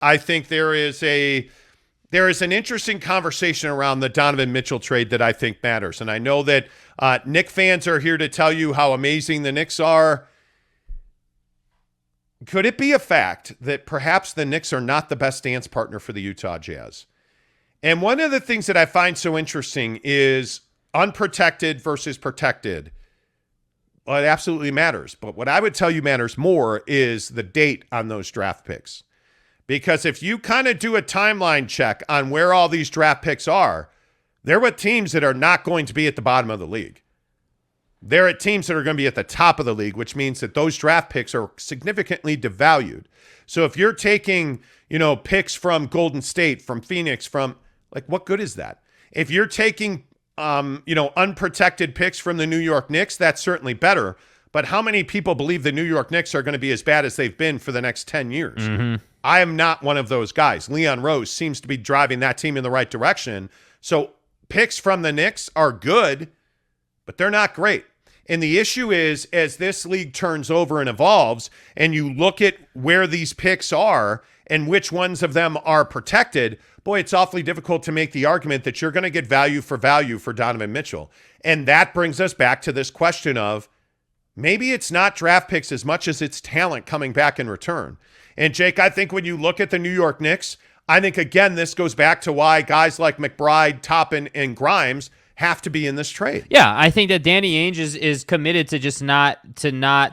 I think there is an interesting conversation around the Donovan Mitchell trade that I think matters. And I know that Knicks fans are here to tell you how amazing the Knicks are. Could it be a fact that perhaps the Knicks are not the best dance partner for the Utah Jazz? And one of the things that I find so interesting is unprotected versus protected. Well, it absolutely matters. But what I would tell you matters more is the date on those draft picks. Because if you kind of do a timeline check on where all these draft picks are, they're with teams that are not going to be at the bottom of the league. They're at teams that are going to be at the top of the league, which means that those draft picks are significantly devalued. So if you're taking, picks from Golden State, from Phoenix, from what good is that? If you're taking, unprotected picks from the New York Knicks, that's certainly better. But how many people believe the New York Knicks are going to be as bad as they've been for the next 10 years? Mm-hmm. I am not one of those guys. Leon Rose seems to be driving that team in the right direction. So picks from the Knicks are good, but they're not great. And the issue is, as this league turns over and evolves, and you look at where these picks are and which ones of them are protected, boy, it's awfully difficult to make the argument that you're going to get value for Donovan Mitchell. And that brings us back to this question of maybe it's not draft picks as much as it's talent coming back in return. And Jake, I think when you look at the New York Knicks, I think, again, this goes back to why guys like McBride, Toppin, and Grimes have to be in this trade. Yeah, I think that Danny Ainge is committed to just not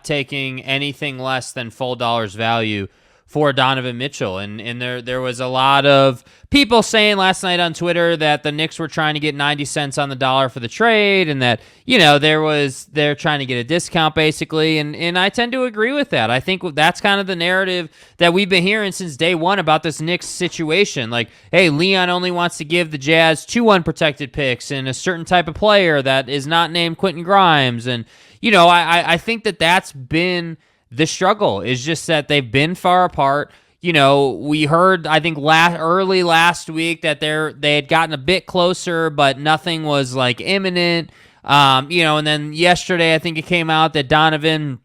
taking anything less than full dollars value for Donovan Mitchell. And there was a lot of people saying last night on Twitter that the Knicks were trying to get 90 cents on the dollar for the trade, and that, they're trying to get a discount basically. And I tend to agree with that. I think that's kind of the narrative that we've been hearing since day one about this Knicks situation. Like, hey, Leon only wants to give the Jazz 2 unprotected picks and a certain type of player that is not named Quentin Grimes. And, I think that's been the struggle, is just that they've been far apart. We heard, I think early last week that they had gotten a bit closer, but nothing was imminent. And then yesterday, I think it came out that Donovan,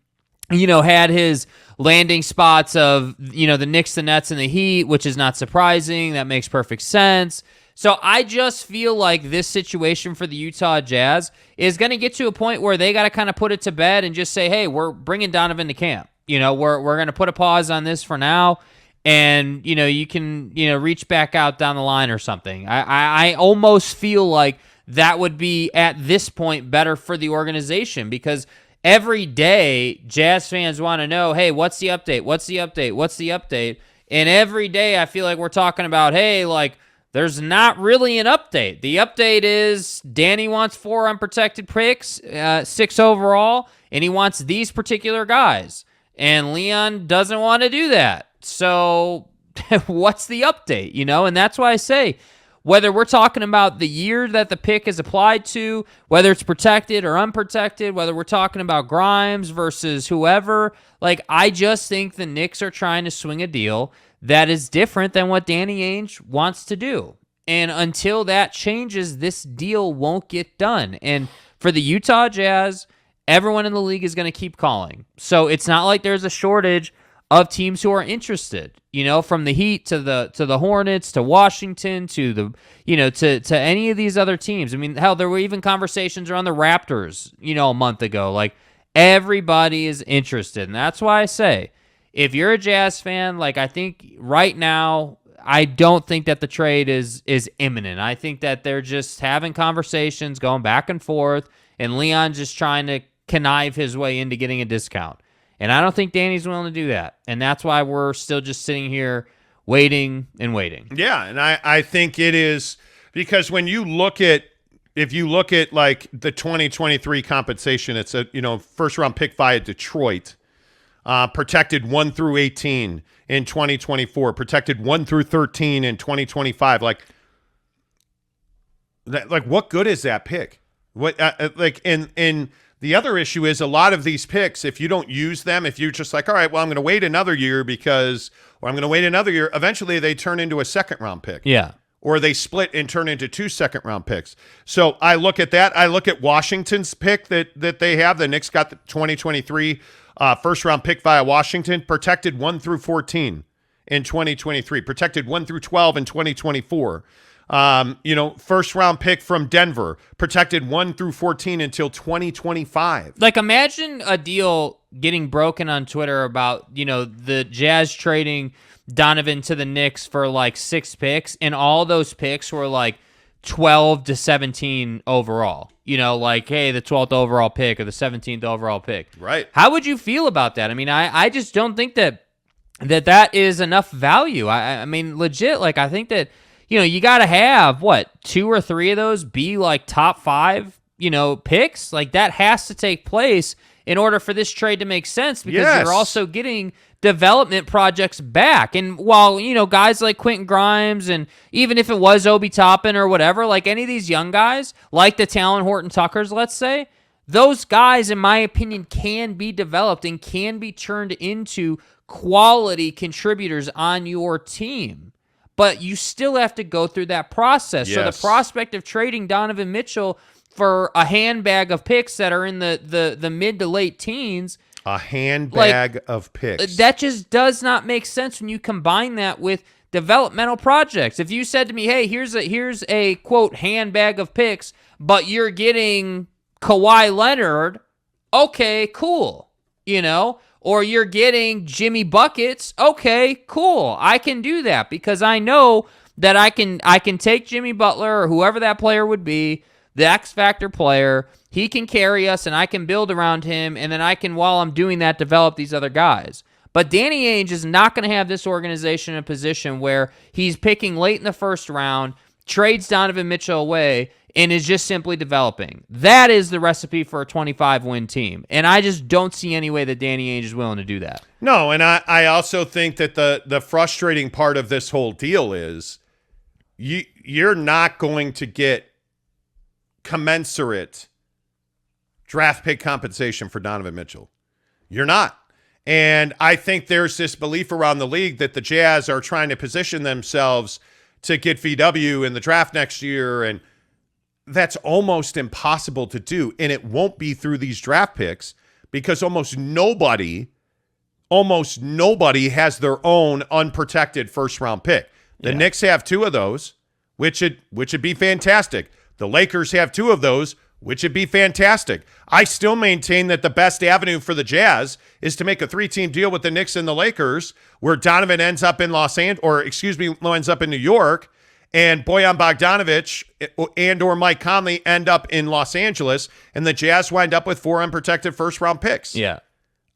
had his landing spots of, the Knicks, the Nets, and the Heat, which is not surprising. That makes perfect sense. So I just feel like this situation for the Utah Jazz is going to get to a point where they got to kind of put it to bed and just say, hey, we're bringing Donovan to camp. We're going to put a pause on this for now. And, you can, reach back out down the line or something. I almost feel like that would be, at this point, better for the organization, because every day Jazz fans want to know, hey, what's the update? What's the update? What's the update? And every day I feel like we're talking about, hey, there's not really an update. The update is Danny wants 4 unprotected picks, 6 overall, and he wants these particular guys. And Leon doesn't want to do that. So what's the update, And that's why I say, whether we're talking about the year that the pick is applied to, whether it's protected or unprotected, whether we're talking about Grimes versus whoever, I just think the Knicks are trying to swing a deal that is different than what Danny Ainge wants to do. And until that changes, this deal won't get done. And for the Utah Jazz, everyone in the league is going to keep calling. So it's not like there's a shortage of teams who are interested, from the Heat to the Hornets to Washington to the, to any of these other teams. I mean, hell, there were even conversations around the Raptors, a month ago. Everybody is interested. And that's why I say, if you're a Jazz fan, I think right now, I don't think that the trade is imminent. I think that they're just having conversations, going back and forth, and Leon just trying to connive his way into getting a discount. And I don't think Danny's willing to do that. And that's why we're still just sitting here waiting and waiting. Yeah, and I think it is, because when you look at, if you look at the 2023 compensation, it's a, first round pick via Detroit. Protected 1 through 18 in 2024, protected 1 through 13 in 2025. What good is that pick? What and the other issue is a lot of these picks, if you don't use them, if you're just all right, well, I'm going to wait another year or I'm going to wait another year, eventually they turn into a second round pick. Yeah. Or they split and turn into 2 second round picks. So I look at that. I look at Washington's pick that they have. The Knicks got the 2023 first round pick via Washington, protected 1 through 14 in 2023, protected 1 through 12 in 2024. First round pick from Denver, protected 1 through 14 until 2025. Like, imagine a deal getting broken on Twitter about, the Jazz trading Donovan to the Knicks for like 6 picks, and all those picks were like 12 to 17 overall. Like, hey, the 12th overall pick or the 17th overall pick. Right. How would you feel about that? I mean, I just don't think that is enough value. I mean, legit, like, I think that, you got to have, 2 or 3 of those be like top 5, picks? Like, that has to take place in order for this trade to make sense, because you're also getting development projects back. And while, guys like Quentin Grimes, and even if it was Obi Toppin or whatever, like any of these young guys, like the Talon Horton Tuckers, let's say, those guys, in my opinion, can be developed and can be turned into quality contributors on your team. But you still have to go through that process. Yes. So the prospect of trading Donovan Mitchell for a handbag of picks that are in the mid to late teens, a handbag of picks, that just does not make sense when you combine that with developmental projects. If you said to me, hey, here's a quote handbag of picks, but you're getting Kawhi Leonard, okay, cool, or you're getting Jimmy Buckets, okay, cool, I can do that, because I know that I can take Jimmy Butler or whoever that player would be, the X Factor player, he can carry us and I can build around him, and then I can, while I'm doing that, develop these other guys. But Danny Ainge is not going to have this organization in a position where he's picking late in the first round, trades Donovan Mitchell away, and is just simply developing. That is the recipe for a 25-win team. And I just don't see any way that Danny Ainge is willing to do that. No, and I also think that the frustrating part of this whole deal is you're not going to get commensurate draft pick compensation for Donovan Mitchell. You're not. And I think there's this belief around the league that the Jazz are trying to position themselves to get VW in the draft next year, and that's almost impossible to do. And it won't be through these draft picks, because almost nobody has their own unprotected first-round pick. The Knicks have 2 of those, which would be fantastic. The Lakers have 2 of those, which would be fantastic. I still maintain that the best avenue for the Jazz is to make a 3-team deal with the Knicks and the Lakers, where Donovan ends up in ends up in New York, and Bojan Bogdanovic and or Mike Conley end up in Los Angeles, and the Jazz wind up with 4 unprotected first-round picks. Yeah.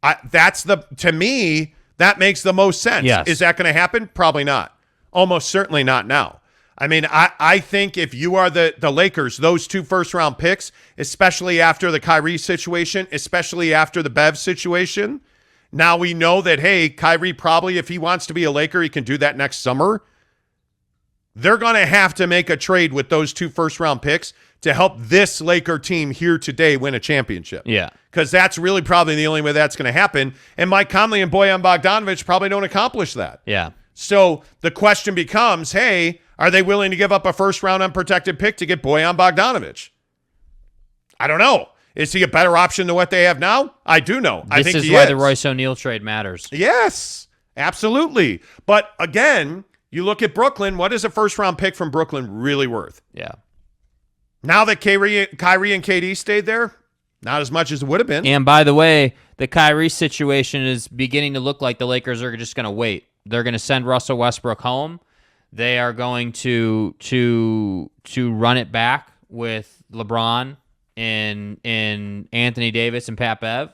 To me, that makes the most sense. Yes. Is that going to happen? Probably not. Almost certainly not now. I mean, I think if you are the Lakers, those 2 first-round picks, especially after the Kyrie situation, especially after the Bev situation, now we know that, hey, Kyrie probably, if he wants to be a Laker, he can do that next summer. They're going to have to make a trade with those 2 first-round picks to help this Laker team here today win a championship. Yeah. Because that's really probably the only way that's going to happen. And Mike Conley and Bojan Bogdanovic probably don't accomplish that. Yeah. So the question becomes, hey, are they willing to give up a first-round unprotected pick to get Bojan Bogdanovic? I don't know. Is he a better option than what they have now? I do know. I think he is. This is why the Royce O'Neal trade matters. Yes, absolutely. But again, you look at Brooklyn. What is a first-round pick from Brooklyn really worth? Yeah. Now that Kyrie and KD stayed there, not as much as it would have been. And by the way, the Kyrie situation is beginning to look like the Lakers are just going to wait. They're going to send Russell Westbrook home. They are going to run it back with LeBron and Anthony Davis and Pat Bev,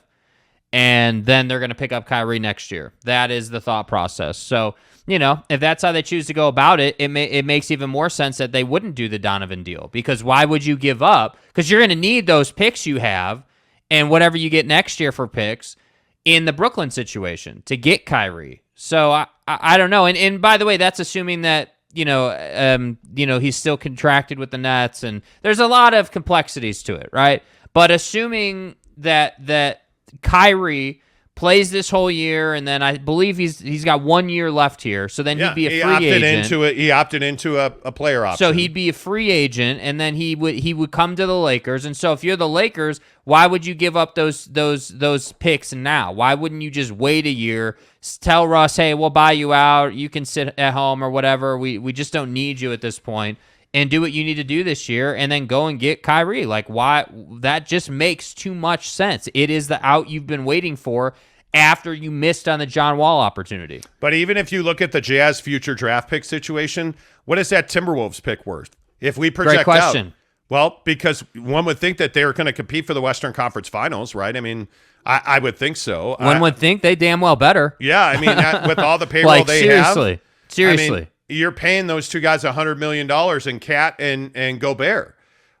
and then they're going to pick up Kyrie next year. That is the thought process. So, if that's how they choose to go about it, it makes even more sense that they wouldn't do the Donovan deal, because why would you give up? Because you're going to need those picks you have and whatever you get next year for picks in the Brooklyn situation to get Kyrie. So I don't know. And by the way, that's assuming that he's still contracted with the Nets, and there's a lot of complexities to it, right? But assuming that Kyrie plays this whole year, and then I believe he's got 1 year left here. So then he'd be a free agent. He opted into a player option. So he'd be a free agent, and then he would come to the Lakers. And so if you're the Lakers, why would you give up those picks now? Why wouldn't you just wait a year, tell Russ, hey, we'll buy you out, you can sit at home or whatever. We just don't need you at this point, and do what you need to do this year, and then go and get Kyrie. Like, why? That just makes too much sense. It is the out you've been waiting for after you missed on the John Wall opportunity. But even if you look at the Jazz future draft pick situation, what is that Timberwolves pick worth? If we project Great question. out, well, because one would think that they're going to compete for the Western Conference Finals, right? I mean, I would think so. One would think they damn well better. Yeah, I mean, with all the payroll they have. Seriously. I mean, you're paying those two guys $100 million in Cat and Gobert.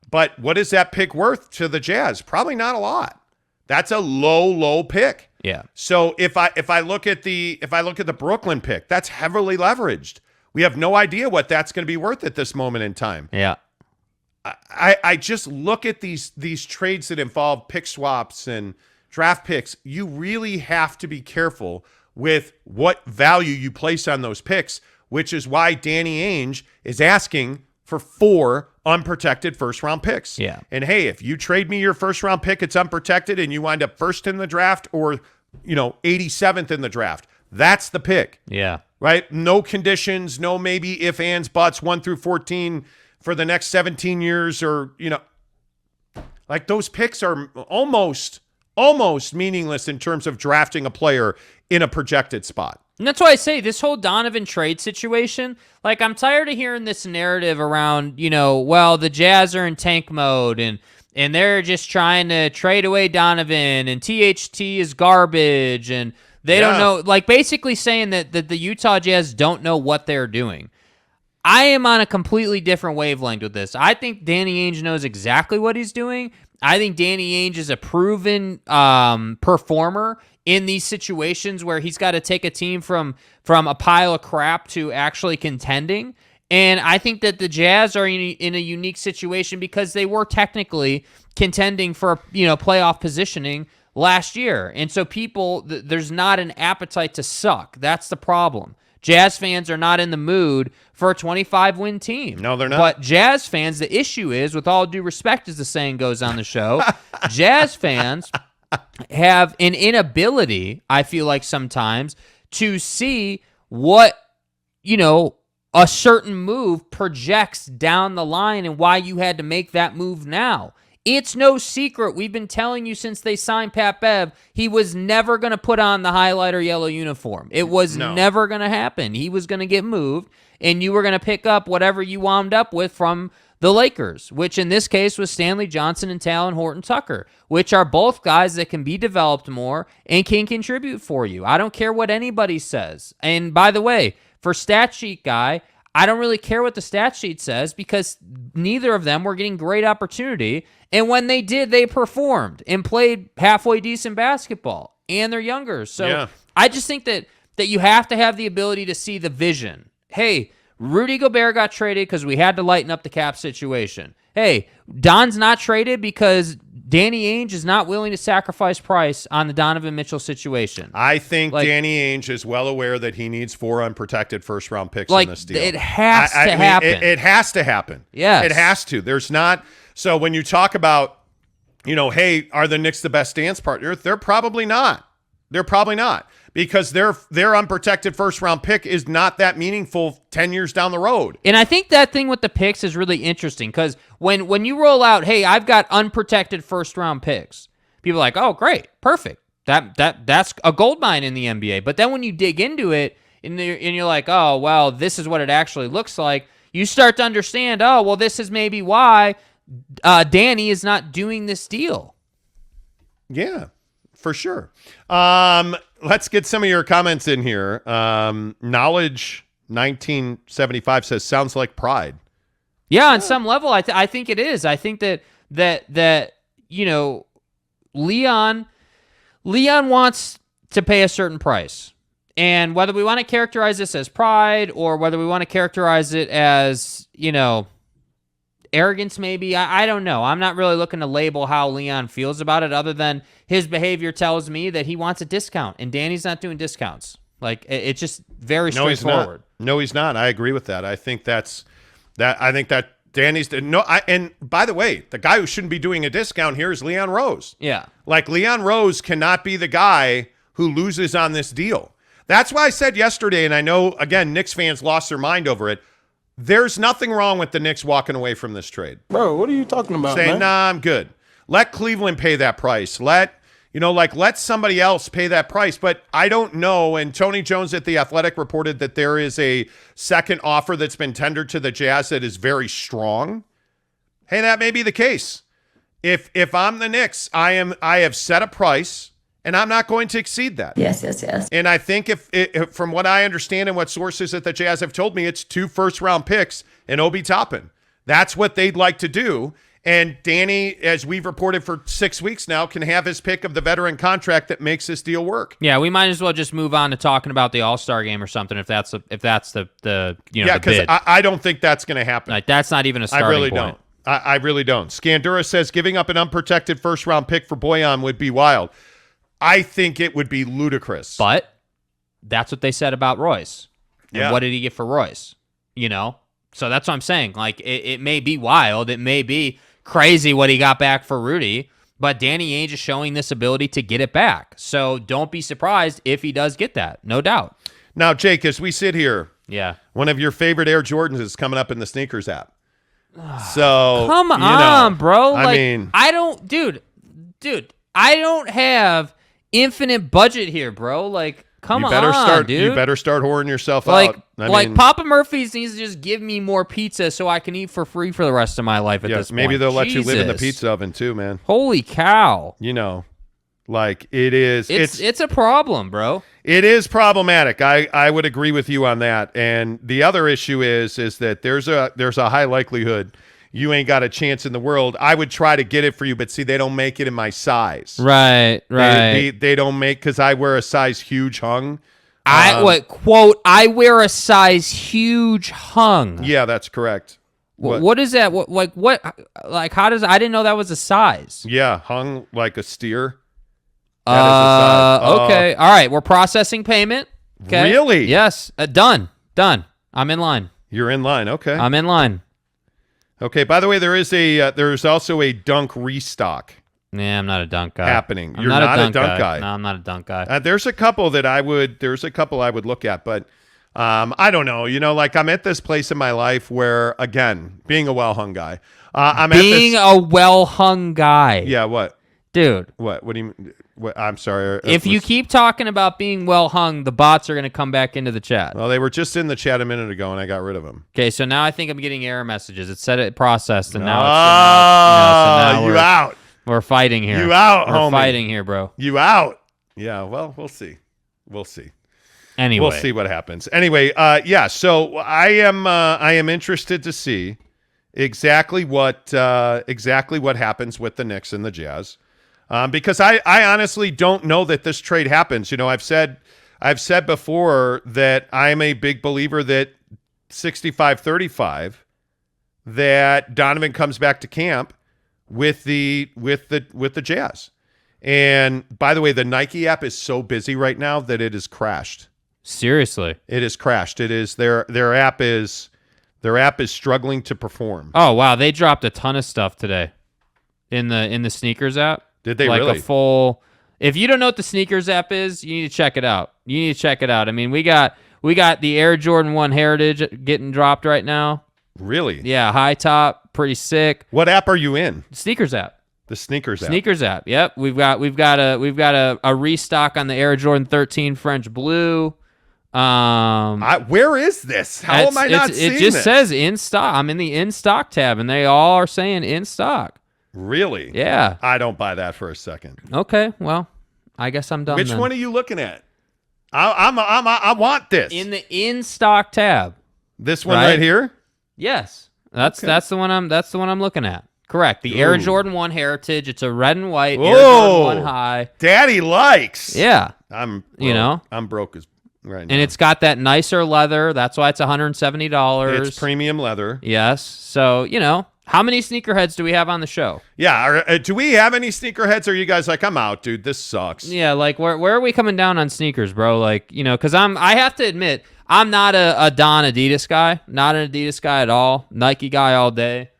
But what is that pick worth to the Jazz? Probably not a lot. That's a low pick. Yeah. So if I look at the Brooklyn pick, that's heavily leveraged. We have no idea what that's going to be worth at this moment in time. Yeah. I just look at these trades that involve pick swaps and draft picks. You really have to be careful with what value you place on those picks, which is why Danny Ainge is asking for 4 unprotected first-round picks. Yeah. And hey, if you trade me your first-round pick, it's unprotected, and you wind up first in the draft or 87th in the draft, that's the pick. Yeah. Right? No conditions, no maybe if, ands, buts, 1 through 14 for the next 17 years, or like those picks are almost meaningless in terms of drafting a player in a projected spot. And that's why I say this whole Donovan trade situation, like, I'm tired of hearing this narrative around, well, the Jazz are in tank mode and they're just trying to trade away Donovan, and THT is garbage, and they don't know, like, basically saying that the Utah Jazz don't know what they're doing. I am on a completely different wavelength with this. I think Danny Ainge knows exactly what he's doing. I think Danny Ainge is a proven performer in these situations where he's got to take a team from a pile of crap to actually contending. And I think that the Jazz are in a unique situation because they were technically contending for playoff positioning last year. And so there's not an appetite to suck. That's the problem. Jazz fans are not in the mood for a 25-win team. No, they're not. But Jazz fans, the issue is, with all due respect, as the saying goes on the show, Jazz fans have an inability, I feel like sometimes, to see what, a certain move projects down the line and why you had to make that move now. It's no secret. We've been telling you since they signed Pat Bev, he was never going to put on the highlighter yellow uniform. It was never going to happen. He was going to get moved, and you were going to pick up whatever you wound up with from the Lakers, which in this case was Stanley Johnson and Talon Horton-Tucker, which are both guys that can be developed more and can contribute for you. I don't care what anybody says. And by the way, for Stat Sheet Guy, I don't really care what the stat sheet says because neither of them were getting great opportunity. And when they did, they performed and played halfway decent basketball. And they're younger. So I just think that you have to have the ability to see the vision. Hey, Rudy Gobert got traded because we had to lighten up the cap situation. Hey, Don's not traded because Danny Ainge is not willing to sacrifice price on the Donovan Mitchell situation. I think Danny Ainge is well aware that he needs 4 unprotected first-round picks in this deal. It has to happen. It has to happen. Yes. It has to. There's not. So when you talk about, hey, are the Knicks the best dance partner? They're probably not. They're probably not, because their unprotected first-round pick is not that meaningful 10 years down the road. And I think that thing with the picks is really interesting because when you roll out, hey, I've got unprotected first-round picks, people are like, oh, great, perfect. That's a gold mine in the NBA. But then when you dig into it and you're like, oh, well, this is what it actually looks like, you start to understand, oh, well, this is maybe why Danny is not doing this deal. Yeah. For sure. Let's get some of your comments in here. Knowledge 1975 says, sounds like pride. Yeah, on some level, I think it is. I think that Leon wants to pay a certain price. And whether we want to characterize this as pride or whether we want to characterize it as, arrogance maybe. I don't know. I'm not really looking to label how Leon feels about it, other than his behavior tells me that he wants a discount, and Danny's not doing discounts. Like, it's just very straightforward. No, he's not. I agree with that. I think that Danny's and by the way, the guy who shouldn't be doing a discount here is Leon Rose. Yeah. Like, Leon Rose cannot be the guy who loses on this deal. That's why I said yesterday, and I know, again, Knicks fans lost their mind over it. There's nothing wrong with the Knicks walking away from this trade. Bro, what are you talking about, Saying, man? nah, I'm good. Let Cleveland pay that price. Let somebody else pay that price. But I don't know. And Tony Jones at The Athletic reported that there is a second offer that's been tendered to the Jazz that is very strong. Hey, that may be the case. If I'm the Knicks, I have set a price, and I'm not going to exceed that. Yes. And I think if from what I understand and what sources at the Jazz have told me, it's 2 first-round picks and Obi Toppin. That's what they'd like to do. And Danny, as we've reported for 6 weeks now, can have his pick of the veteran contract that makes this deal work. Yeah, we might as well just move on to talking about the All-Star game or something if that's the the because I don't think that's going to happen. Like, that's not even a starting I really point. don't. I really don't. Scandura says giving up an unprotected first-round pick for Bojan would be wild. I think it would be ludicrous. But that's what they said about Royce. And Yeah. what did he get for Royce? So that's what I'm saying. Like, it may be wild. It may be crazy what he got back for Rudy, but Danny Ainge is showing this ability to get it back. So don't be surprised if he does get that. No doubt. Now, Jake, as we sit here, Yeah. one of your favorite Air Jordans is coming up in the sneakers app. So Come on, bro. I mean, I don't, dude, I don't have infinite budget here, bro. Like, come on, dude. You better start whoring yourself Like, out. I mean, Papa Murphy's needs to just give me more pizza so I can eat for free for the rest of my life at this point. maybe they'll let you live in the Jesus. pizza oven too, man. Holy cow. Like, it is. It's a problem, bro. It is problematic. I would agree with you on that. And the other issue is that there's a high likelihood you ain't got a chance in the world. I would try to get it for you, but see, they don't make it in my size. Right. They don't make, because I wear a size huge hung. I wear a size huge hung. Yeah, that's correct. What is that? How does, I didn't know that was a size. Yeah, hung like a steer. That is a size. Okay. All right. We're processing payment. Okay. Really? Yes. Done. I'm in line. You're in line. Okay. I'm in line. Okay. By the way, there's also a dunk restock Yeah, I'm not a dunk guy. happening. I'm You're not not a dunk guy. No, I'm not a dunk guy. There's a couple I would look at, but I don't know. Like, I'm at this place in my life where, again, being a well hung guy, a well hung guy. Yeah. What? Dude. What do you mean? I'm sorry. If you keep talking about being well hung, the bots are going to come back into the chat. Well, they were just in the chat a minute ago, and I got rid of them. Okay, so now I think I'm getting error messages. It said it processed, and now you out. We're fighting here. You out, We're homie. fighting here, bro. You out. Yeah, well, we'll see. Anyway. We'll see what happens. Anyway, so I am interested to see exactly what happens with the Knicks and the Jazz. Because I honestly don't know that this trade happens. I've said before that I'm a big believer that 65-35, that Donovan comes back to camp with the Jazz. And by the way, the Nike app is so busy right now that it has crashed. Seriously. It has crashed. It is their app is struggling to perform. Oh, wow, they dropped a ton of stuff today in the sneakers app. Did they like really? A full. If you don't know what the sneakers app is, you need to check it out. I mean, we got the Air Jordan 1 Heritage getting dropped right now. Really? Yeah, high top, pretty sick. What app are you in? Sneakers app. The sneakers app. Sneakers app. Yep. We've got a restock on the Air Jordan 13 French Blue. Where is this? How am I not seeing it just this? says in stock. I'm in the in stock tab, and they all are saying in stock. Really? Yeah. I don't buy that for a second. Okay. Well, I guess I'm done. Which then. one are you looking at? I want this. In the in stock tab. This one right here? Yes. That's the one I'm looking at. Correct. The Air Jordan 1 Heritage. It's a red and white Air Jordan 1 high. Daddy likes. Yeah. I'm broke as right now. And it's got that nicer leather. That's why it's $170. It's premium leather. Yes. So, How many sneakerheads do we have on the show? Yeah. Do we have any sneakerheads? Or are you guys like, I'm out, dude. This sucks. Yeah, like where are we coming down on sneakers, bro? Like, because I have to admit, I'm not a Don Adidas guy. Not an Adidas guy at all. Nike guy all day.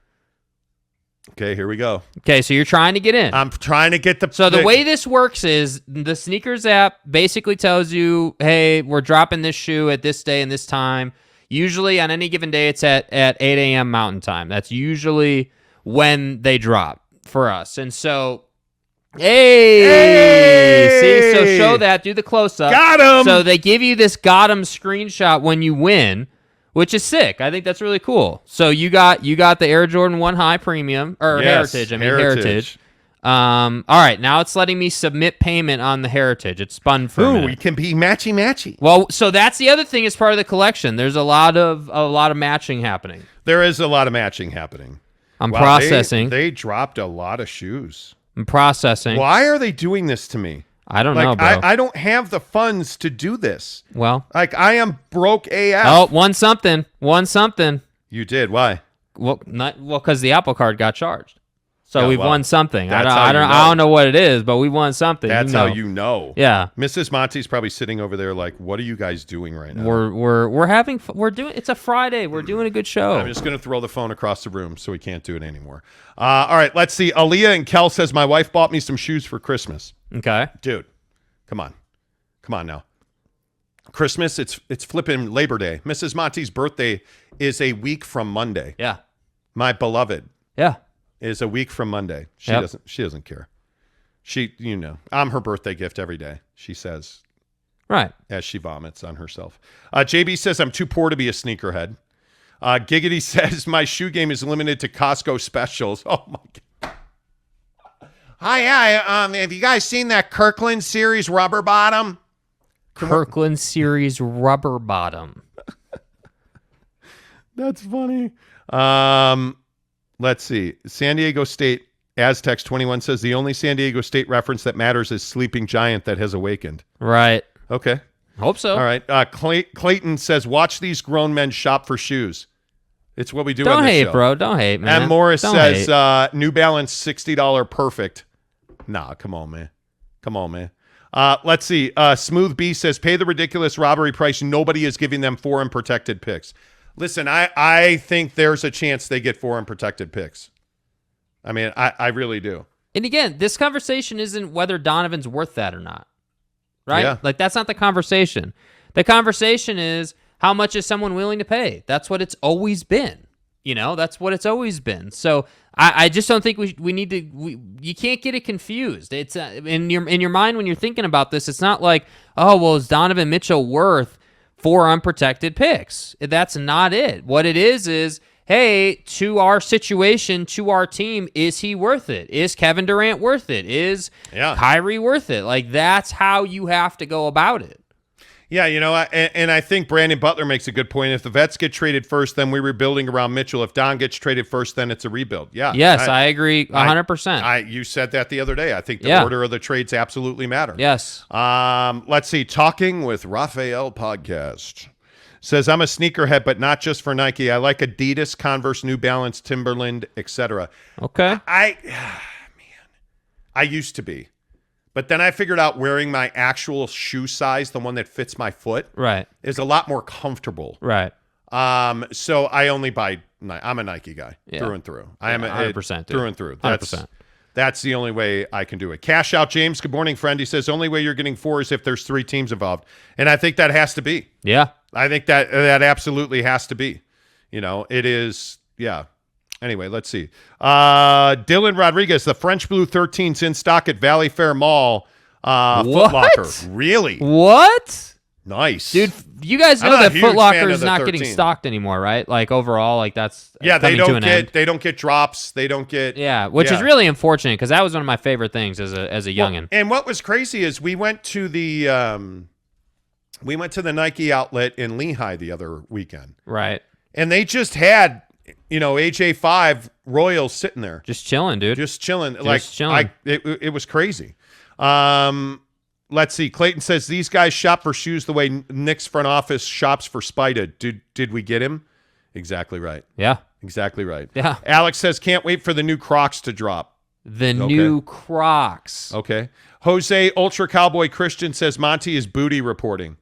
Okay, here we go. Okay, so you're trying to get in. I'm trying to get the... So the way this works is the sneakers app basically tells you, hey, we're dropping this shoe at this day and this time. Usually on any given day, it's at 8 a.m. Mountain Time. That's usually when they drop for us. And so, hey! See, so show that. Do the close-up. Got him! So they give you this got him screenshot when you win, which is sick. I think that's really cool. So you got the Air Jordan 1 High Premium, or Yes, Heritage. Heritage. All right, now it's letting me submit payment on the Heritage. It's spun for a minute. we can be matchy-matchy. Well, so that's the other thing as part of the collection. There's a lot of matching happening. There is a lot of matching happening. I'm processing. They dropped a lot of shoes. I'm processing. Why are they doing this to me? I don't know, bro. I don't have the funds to do this. Well, Like, I am broke AF. oh, won something. You did. Why? Well, because the Apple Card got charged. So Yeah, we've well, won something. that's I how you know. don't know what it is, but we won something. That's how you know. Yeah. Mrs. Monty's probably sitting over there like, what are you guys doing right now? We're doing. It's a Friday. We're doing a good show. I'm just going to throw the phone across the room so we can't do it anymore. All right, let's see. Aaliyah and Kel says, my wife bought me some shoes for Christmas. Okay. Dude, come on now. Christmas, it's flipping Labor Day. Mrs. Monty's birthday is a week from Monday. Yeah. My beloved Yeah. is a week from Monday. She Yep. doesn't care. I'm her birthday gift every day, she says, Right. as she vomits on herself. JB says, I'm too poor to be a sneakerhead. Giggity says, my shoe game is limited to Costco specials. Oh, my God. Hi, have you guys seen that Kirkland series Rubber Bottom? Kirkland Series Rubber Bottom. That's funny. Let's see. San Diego State Aztecs 21 says, the only San Diego State reference that matters is Sleeping Giant that has awakened. Right. Okay. Hope so. All right. Clayton says, watch these grown men shop for shoes. It's what we do on Don't this hate, show. bro. Don't hate, man. And Morris Don't says, hate. New Balance $60 perfect. Nah, come on, man. Let's see. Smooth B says, pay the ridiculous robbery price. Nobody is giving them foreign protected picks. Listen, I think there's a chance they get foreign protected picks. I mean, I really do. And again, this conversation isn't whether Donovan's worth that or not. Right? Yeah. Like, that's not the conversation. The conversation is, how much is someone willing to pay? That's what it's always been. That's what it's always been. So I just don't think we need to. You can't get it confused. It's in your mind when you're thinking about this. It's not like, oh, well, is Donovan Mitchell worth 4 unprotected picks? That's not it. What it is, hey, to our situation, to our team, is he worth it? Is Kevin Durant worth it? Is Kyrie worth it? Like, that's how you have to go about it. Yeah, and I think Brandon Butler makes a good point. If the vets get traded first, then we're rebuilding around Mitchell. If Don gets traded first, then it's a rebuild. Yeah. Yes, I agree 100%. You said that the other day. I think the order of the trades absolutely matter. Yes. Let's see. Talking with Raphael podcast says, I'm a sneakerhead, but not just for Nike. I like Adidas, Converse, New Balance, Timberland, etc. Okay. I used to be. But then I figured out wearing my actual shoe size, the one that fits my foot, right, is a lot more comfortable. Right. So I only buy. I'm a Nike guy through and through. I am 100% through and through. 100%. That's the only way I can do it. Cash out, James. Good morning, friend. He says only way you're getting 4 is if there's 3 teams involved, and I think that has to be. Yeah. I think that absolutely has to be. It is. Yeah. Anyway, let's see. Dylan Rodriguez, the French Blue 13's in stock at Valley Fair Mall. Foot Locker. Really? What? Nice. Dude, you guys know that Foot Locker is not 13. getting stocked anymore, right? Like, overall, like, that's they coming to an end. don't get drops. They don't get which is really unfortunate because that was one of my favorite things as a youngin'. And what was crazy is we went to the Nike outlet in Lehigh the other weekend. Right. And they just had AJ5 Royals sitting there. Just chilling, dude. Just chilling. Chilling. It was crazy. Let's see. Clayton says these guys shop for shoes the way Knicks front office shops for Spida. Did we get him? Exactly right. Yeah. Exactly right. Yeah. Alex says, can't wait for the new Crocs to drop. The new Crocs. Okay. Jose Ultra Cowboy Christian says Monty is booty reporting.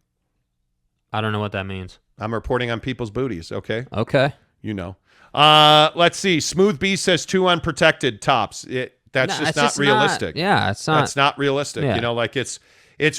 I don't know what that means. I'm reporting on people's booties. Okay. Okay. You know. Let's see. Smooth B says 2 unprotected tops. That's just not realistic. It's not. That's not realistic. Yeah. You know, like it's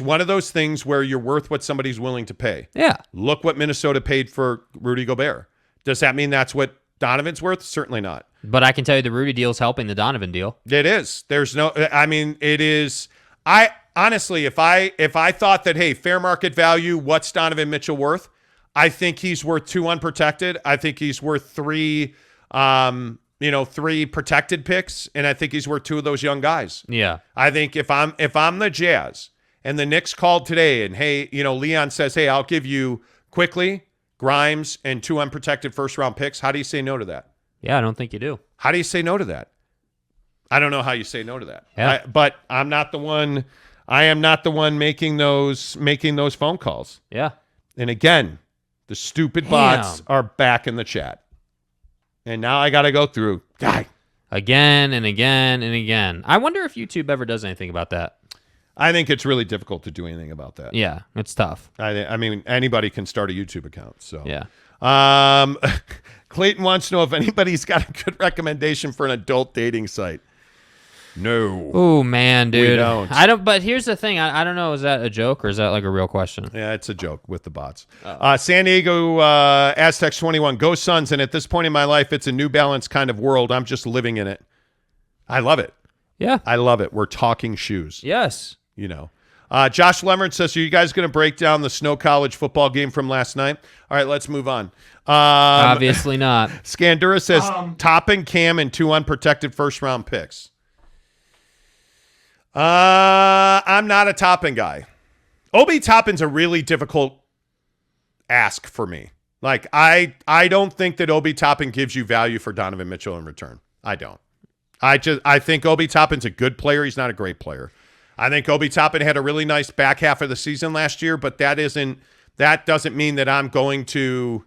one of those things where you're worth what somebody's willing to pay. Yeah. Look what Minnesota paid for Rudy Gobert. Does that mean that's what Donovan's worth? Certainly not. But I can tell you the Rudy deal is helping the Donovan deal. It is. There's no, I mean, it is. I honestly, if I thought that, hey, fair market value, what's Donovan Mitchell worth? I think he's worth 2 unprotected. I think he's worth 3, 3 protected picks. And I think he's worth 2 of those young guys. Yeah. I think if I'm the Jazz and the Knicks called today and, hey, Leon says, hey, I'll give you quickly Grimes and 2 unprotected first round picks. How do you say no to that? Yeah, I don't think you do. How do you say no to that? I don't know how you say no to that. Yeah. But I'm not the one. I am not the one making those phone calls. Yeah. And again, the stupid bots are back in the chat. And now I got to go through. God. Again and again and again. I wonder if YouTube ever does anything about that. I think it's really difficult to do anything about that. Yeah, it's tough. I mean, anybody can start a YouTube account. So yeah. Clayton wants to know if anybody's got a good recommendation for an adult dating site. No. Oh man, dude. We don't. I don't. But here's the thing. I don't know. Is that a joke or is that like a real question? Yeah, it's a joke with the bots. San Diego Aztecs 21. Go Suns. And at this point in my life, it's a New Balance kind of world. I'm just living in it. I love it. Yeah. I love it. We're talking shoes. Yes. Josh Lemert says, are you guys going to break down the Snow College football game from last night? All right, let's move on. Obviously not. Scandura says, Toppin, Cam, and 2 unprotected first-round picks. I'm not a Toppin guy. Obi Toppin's a really difficult ask for me. Like, I don't think that Obi Toppin gives you value for Donovan Mitchell in return. I don't. I think Obi Toppin's a good player. He's not a great player. I think Obi Toppin had a really nice back half of the season last year, but that doesn't mean that I'm going to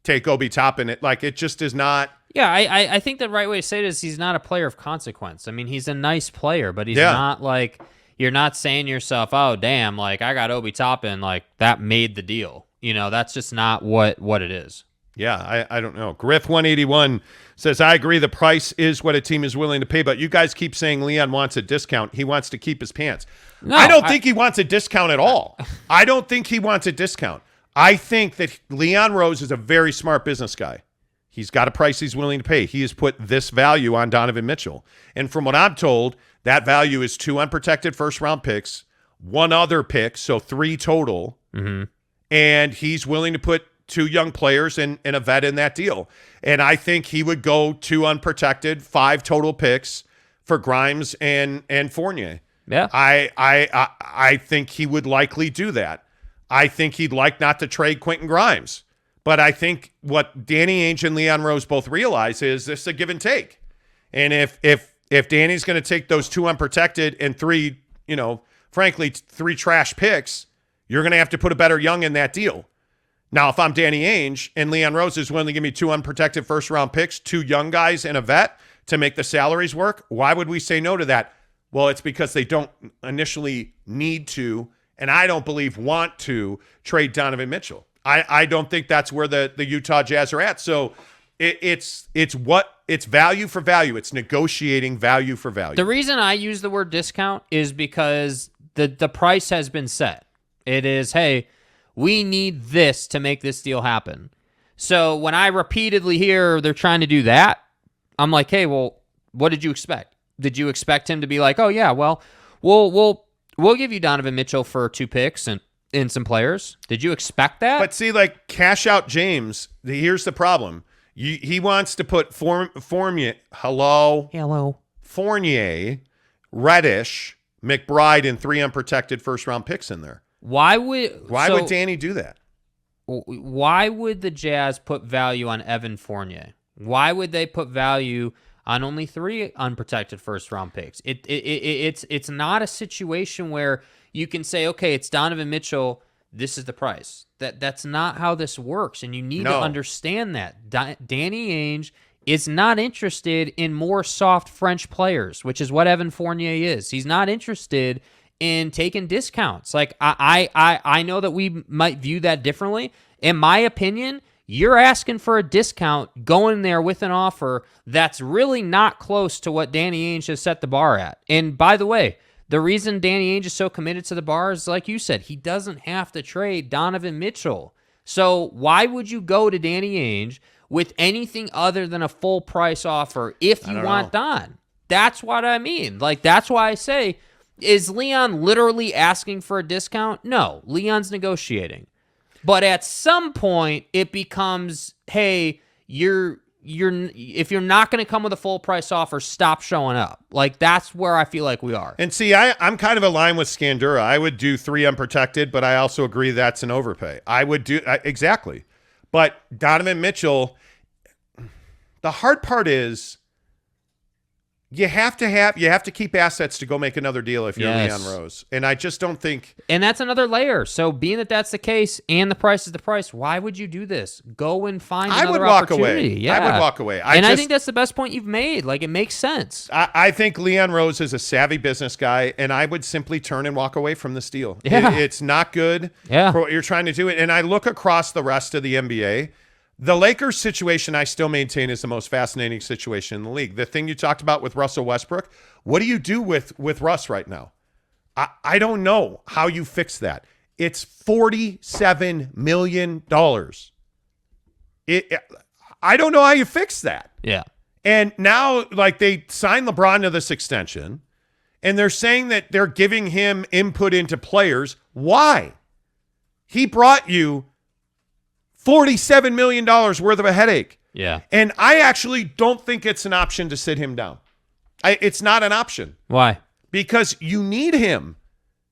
take Obi Toppin. It just is not. Yeah, I think the right way to say it is he's not a player of consequence. I mean, he's a nice player, but he's not like, you're not saying to yourself, oh, damn, like I got Obi Toppin, like that made the deal. That's just not what it is. Yeah, I don't know. Griff 181 says, I agree the price is what a team is willing to pay, but you guys keep saying Leon wants a discount. He wants to keep his pants. No, I don't think he wants a discount at all. I don't think he wants a discount. I think that Leon Rose is a very smart business guy. He's got a price he's willing to pay. He has put this value on Donovan Mitchell. And from what I'm told, that value is 2 unprotected first-round picks, 1 other pick, so 3 total. Mm-hmm. And he's willing to put 2 young players and a vet in that deal. And I think he would go 2 unprotected, 5 total picks for Grimes and Fournier. Yeah. I think he would likely do that. I think he'd like not to trade Quentin Grimes. But I think what Danny Ainge and Leon Rose both realize is this is a give and take. And if Danny's going to take those 2 unprotected and 3, frankly, 3 trash picks, you're going to have to put a better young in that deal. Now, if I'm Danny Ainge and Leon Rose is willing to give me 2 unprotected first-round picks, 2 young guys and a vet to make the salaries work, why would we say no to that? Well, it's because they don't initially need to, and I don't believe want to, trade Donovan Mitchell. I don't think that's where the Utah Jazz are at. So it's value for value. It's negotiating value for value. The reason I use the word discount is because the price has been set. It is, hey, we need this to make this deal happen. So when I repeatedly hear they're trying to do that, I'm like, hey, well, what did you expect? Did you expect him to be like, oh yeah, well, we'll give you Donovan Mitchell for 2 picks and some players? Did you expect that? But see, like cash out James, here's the problem. He wants to put Fournier, Reddish, McBride, and 3 unprotected first-round picks in there. Why would Danny do that? Why would the Jazz put value on Evan Fournier? Why would they put value on only 3 unprotected first-round picks? It's not a situation where you can say, okay, it's Donovan Mitchell. this is the price. That's not how this works, and you need to No. understand that. Danny Ainge is not interested in more soft French players, which is what Evan Fournier is. He's not interested in taking discounts. Like I know that we might view that differently. In my opinion, you're asking for a discount going there with an offer that's really not close to what Danny Ainge has set the bar at. And by the way, the reason Danny Ainge is so committed to the bar is, like you said, he doesn't have to trade Donovan Mitchell. So why would you go to Danny Ainge with anything other than a full price offer if you want Don? That's what I mean. Like, that's why I say, is Leon literally asking for a discount? No, Leon's negotiating. But at some point, it becomes, hey, if you're not going to come with a full price offer, stop showing up. Like, that's where I feel like we are. And see, I'm kind of aligned with Scandura. I would do 3 unprotected, but I also agree that's an overpay. I would do exactly. But Donovan Mitchell, the hard part is you have to keep assets to go make another deal if you're Leon Rose. And I just don't think. And that's another layer. So being that that's the case and the price is the price, why would you do this? Go and find another opportunity. Yeah. I would walk away. I think that's the best point you've made. Like, it makes sense. I think Leon Rose is a savvy business guy, and I would simply turn and walk away from this deal. Yeah. It's not good for what you're trying to do. And I look across the rest of the NBA. The Lakers situation, I still maintain, is the most fascinating situation in the league. The thing you talked about with Russell Westbrook, what do you do with Russ right now? I don't know how you fix that. It's $47 million. I don't know how you fix that. Yeah. And now, like, they signed LeBron to this extension, and they're saying that they're giving him input into players. Why? He brought you $47 million worth of a headache. Yeah. And I actually don't think it's an option to sit him down. It's not an option. Why? Because you need him.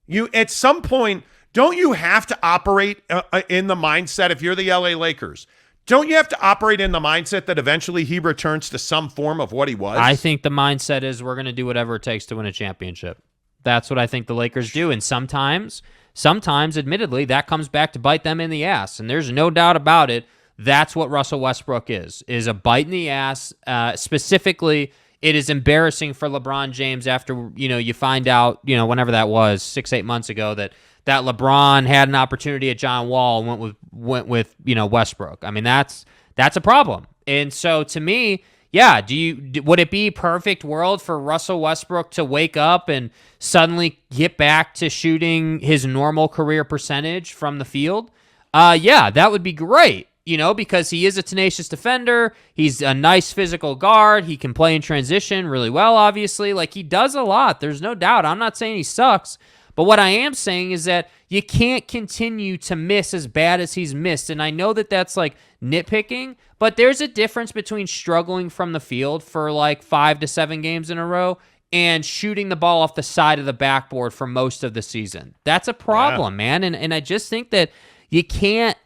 You, at some point, don't you have to operate in the mindset, if you're the LA Lakers, don't you have to operate in the mindset that eventually he returns to some form of what he was? I think the mindset is we're going to do whatever it takes to win a championship. That's what I think the Lakers do. And sometimes, admittedly, that comes back to bite them in the ass. And there's no doubt about it. That's what Russell Westbrook is a bite in the ass. Specifically, it is embarrassing for LeBron James after, you find out, whenever that was, 6-8 months ago, that LeBron had an opportunity at John Wall and went with Westbrook. I mean, that's a problem. And so to me, yeah, would it be a perfect world for Russell Westbrook to wake up and suddenly get back to shooting his normal career percentage from the field? Yeah, that would be great, because he is a tenacious defender. He's a nice physical guard. He can play in transition really well, obviously. Like, he does a lot. There's no doubt. I'm not saying he sucks. But what I am saying is that you can't continue to miss as bad as he's missed. And I know that that's like nitpicking, but there's a difference between struggling from the field for like 5 to 7 games in a row and shooting the ball off the side of the backboard for most of the season. That's a problem, man. And I just think that you can't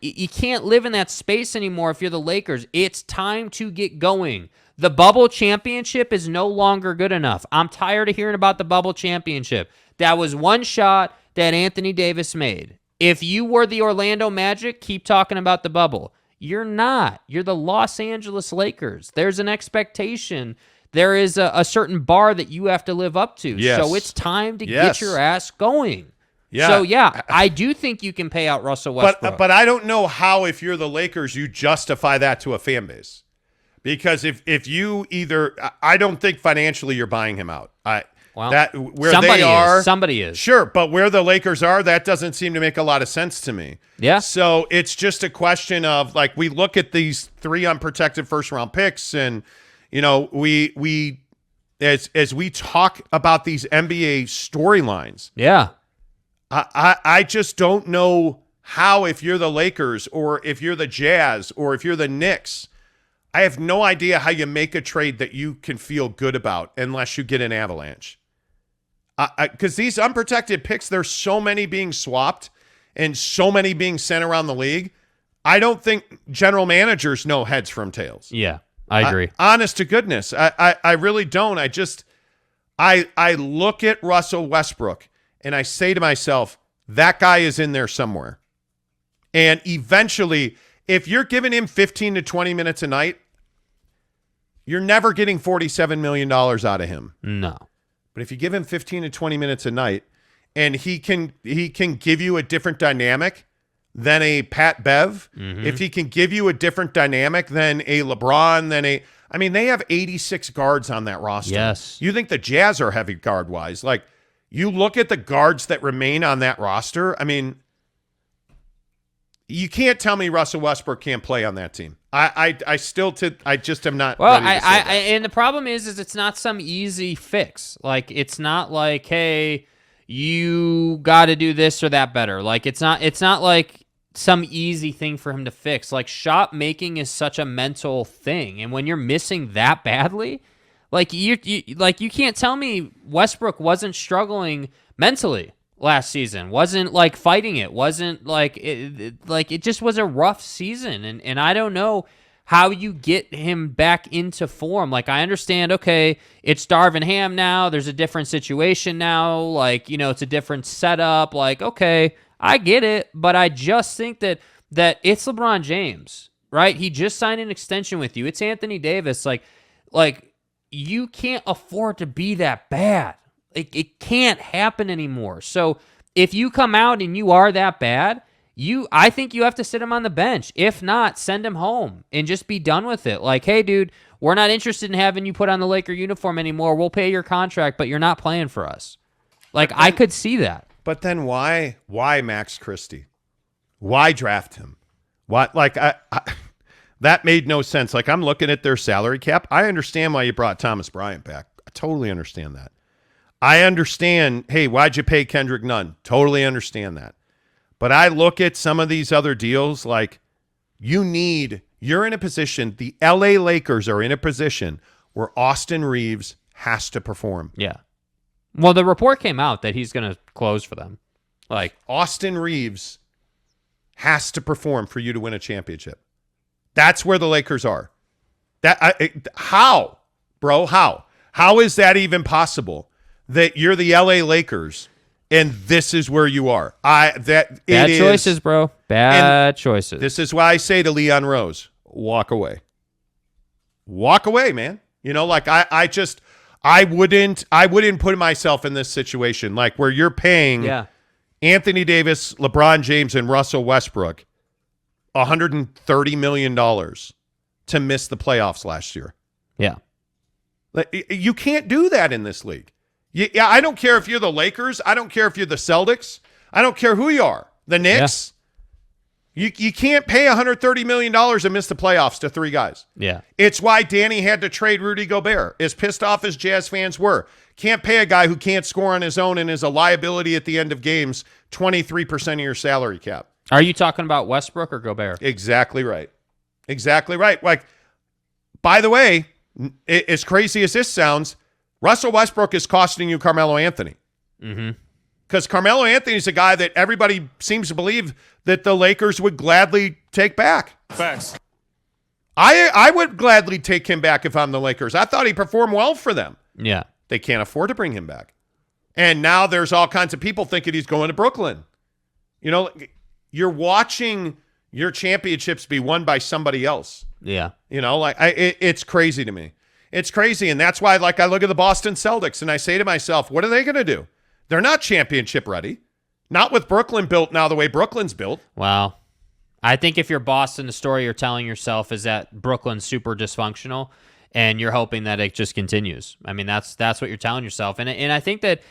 live in that space anymore if you're the Lakers. It's time to get going. The bubble championship is no longer good enough. I'm tired of hearing about the bubble championship. That was one shot that Anthony Davis made. If you were the Orlando Magic, keep talking about the bubble. You're not. You're the Los Angeles Lakers. There's an expectation. There is a certain bar that you have to live up to. Yes. So it's time to get your ass going. Yeah. So, yeah, I do think you can pay out Russell Westbrook. But I don't know how, if you're the Lakers, you justify that to a fan base. Because if you either – I don't think financially you're buying him out. Somebody is. Sure, but where the Lakers are, that doesn't seem to make a lot of sense to me. Yeah. So it's just a question of, like, we look at these 3 unprotected first-round picks, and, we as we talk about these NBA storylines. Yeah. I just don't know how, if you're the Lakers or if you're the Jazz or if you're the Knicks, I have no idea how you make a trade that you can feel good about unless you get an avalanche. Because these unprotected picks, there's so many being swapped and so many being sent around the league. I don't think general managers know heads from tails. Yeah, I agree. Honest to goodness, I really don't. I look at Russell Westbrook and I say to myself, that guy is in there somewhere. And eventually, if you're giving him 15 to 20 minutes a night, you're never getting $47 million out of him. No. But if you give him 15 to 20 minutes a night and he can give you a different dynamic than a Pat Bev, if he can give you a different dynamic than a LeBron, they have 86 guards on that roster. Yes. You think the Jazz are heavy guard-wise. Like, you look at the guards that remain on that roster, you can't tell me Russell Westbrook can't play on that team. I just am not. Well, ready to say that. and the problem is it's not some easy fix. Like, it's not like, hey, you got to do this or that better. Like, it's not like some easy thing for him to fix. Like, shot making is such a mental thing, and when you're missing that badly, like you can't tell me Westbrook wasn't struggling mentally last season, wasn't like fighting it, wasn't like it just was a rough season, and I don't know how you get him back into form. Like, I understand, okay, it's Darvin Ham now, there's a different situation now, like, it's a different setup, like, okay, I get it, but I just think that it's LeBron James, right? He just signed an extension with you. It's Anthony Davis, like you can't afford to be that bad. It can't happen anymore. So if you come out and you are that bad, I think you have to sit him on the bench. If not, send him home and just be done with it. Like, hey, dude, we're not interested in having you put on the Laker uniform anymore. We'll pay your contract, but you're not playing for us. Like, I could see that. But then why Max Christie? Why draft him? Why, like, that made no sense. Like, I'm looking at their salary cap. I understand why you brought Thomas Bryant back. I totally understand that. I understand, hey, why'd you pay Kendrick Nunn? Totally understand that. But I look at some of these other deals, like, you're in a position, the LA Lakers are in a position where Austin Reeves has to perform. Yeah. Well, the report came out that he's going to close for them. Like, Austin Reeves has to perform for you to win a championship. That's where the Lakers are. How, bro? How is that even possible? That you're the LA Lakers and this is where you are. Bad choices, bro. Bad choices. This is why I say to Leon Rose, walk away. Walk away, man. Like, I wouldn't put myself in this situation, like, where you're paying Anthony Davis, LeBron James, and Russell Westbrook $130 million to miss the playoffs last year. Yeah. You can't do that in this league. Yeah, I don't care if you're the Lakers. I don't care if you're the Celtics. I don't care who you are. The Knicks. Yeah. You can't pay $130 million and miss the playoffs to three guys. Yeah. It's why Danny had to trade Rudy Gobert. As pissed off as Jazz fans were. Can't pay a guy who can't score on his own and is a liability at the end of games 23% of your salary cap. Are you talking about Westbrook or Gobert? Exactly right. Exactly right. Like, by the way, as crazy as this sounds, Russell Westbrook is costing you Carmelo Anthony. Because Carmelo Anthony is a guy that everybody seems to believe that the Lakers would gladly take back. Facts. I would gladly take him back if I'm the Lakers. I thought he performed well for them. Yeah. They can't afford to bring him back. And now there's all kinds of people thinking he's going to Brooklyn. You're watching your championships be won by somebody else. Yeah. It's crazy to me. It's crazy, and that's why, like, I look at the Boston Celtics, and I say to myself, what are they going to do? They're not championship ready. Not with Brooklyn built now the way Brooklyn's built. Wow. I think if you're Boston, the story you're telling yourself is that Brooklyn's super dysfunctional, and you're hoping that it just continues. That's what you're telling yourself. And I think that,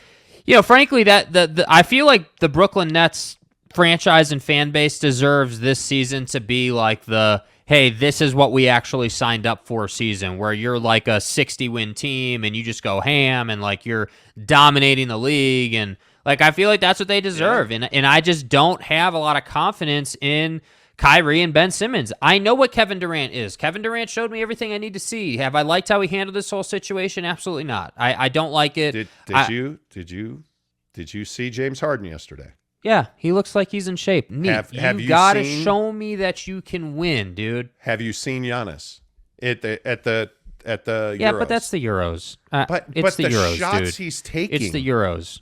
frankly, that I feel like the Brooklyn Nets franchise and fan base deserves this season to be like the, hey, this is what we actually signed up for season, where you're like a 60-win team and you just go ham and like you're dominating the league. And like, I feel like that's what they deserve. Yeah. And I just don't have a lot of confidence in Kyrie and Ben Simmons. I know what Kevin Durant is. Kevin Durant showed me everything I need to see. Have I liked how he handled this whole situation? Absolutely not. I don't like it. Did you see James Harden yesterday? Yeah, he looks like he's in shape. Neat. Have you got to seen, show me that you can win, dude. Have you seen Giannis at the Euros? Yeah, but that's the Euros. But it's the Euros, shots dude. he's taking. It's the Euros.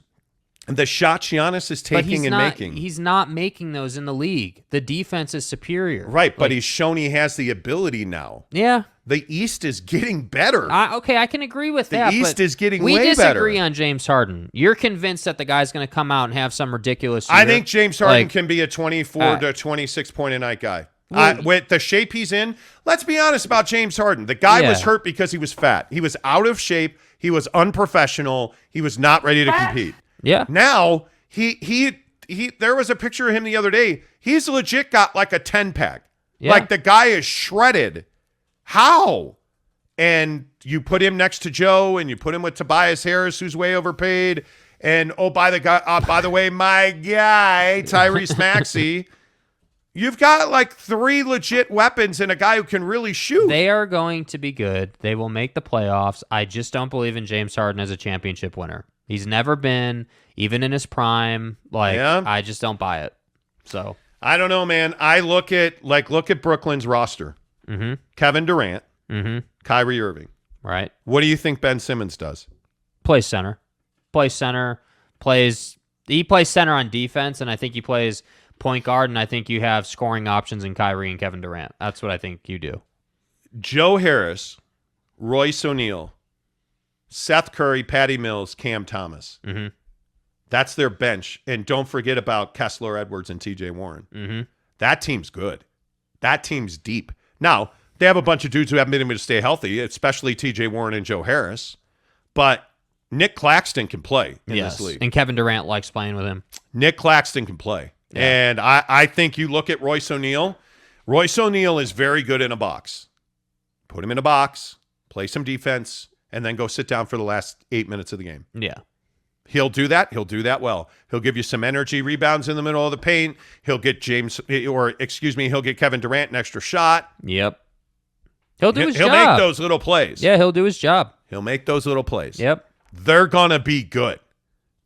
The shots Giannis is But taking and making. He's not making those in the league. The defense is superior. Right, but he's shown he has the ability now. Yeah. The East is getting better. Okay, I can agree with that. The East is getting way better. We disagree better. On James Harden. You're convinced that the guy's going to come out and have some ridiculous year. I think James Harden can be a 24 to 26 point a night guy. With the shape he's in, let's be honest about James Harden. The guy was hurt because he was fat. He was out of shape. He was unprofessional. He was not ready to compete. Yeah. Now, he there was a picture of him the other day. He's legit got like a 10-pack. Yeah. Like the guy is shredded. How? And you put him next to Joe, and you put him with Tobias Harris, who's way overpaid. And by the way, my guy Tyrese Maxey. You've got like 3 legit weapons and a guy who can really shoot. They are going to be good. They will make the playoffs. I just don't believe in James Harden as a championship winner. He's never been, even in his prime. I just don't buy it. So I don't know, man. I look at Brooklyn's roster. Mm-hmm. Kevin Durant, mm-hmm. Kyrie Irving. Right. What do you think Ben Simmons does? Plays center. He plays center on defense, and I think he plays point guard, and I think you have scoring options in Kyrie and Kevin Durant. That's what I think you do. Joe Harris, Royce O'Neal, Seth Curry, Patty Mills, Cam Thomas. Mm-hmm. That's their bench. And don't forget about Kessler Edwards and TJ Warren. Mm-hmm. That team's good. That team's deep. Now, they have a bunch of dudes who haven't been able to stay healthy, especially TJ Warren and Joe Harris. But Nick Claxton can play in this league. And Kevin Durant likes playing with him. Nick Claxton can play. Yeah. And I think you look at Royce O'Neal. Royce O'Neal is very good in a box. Put him in a box, play some defense, and then go sit down for the last 8 minutes of the game. Yeah. He'll do that. He'll do that well. He'll give you some energy rebounds in the middle of the paint. He'll get he'll get Kevin Durant an extra shot. Yep. He'll do his job. He'll make those little plays. Yeah, he'll do his job. He'll make those little plays. Yep. They're going to be good.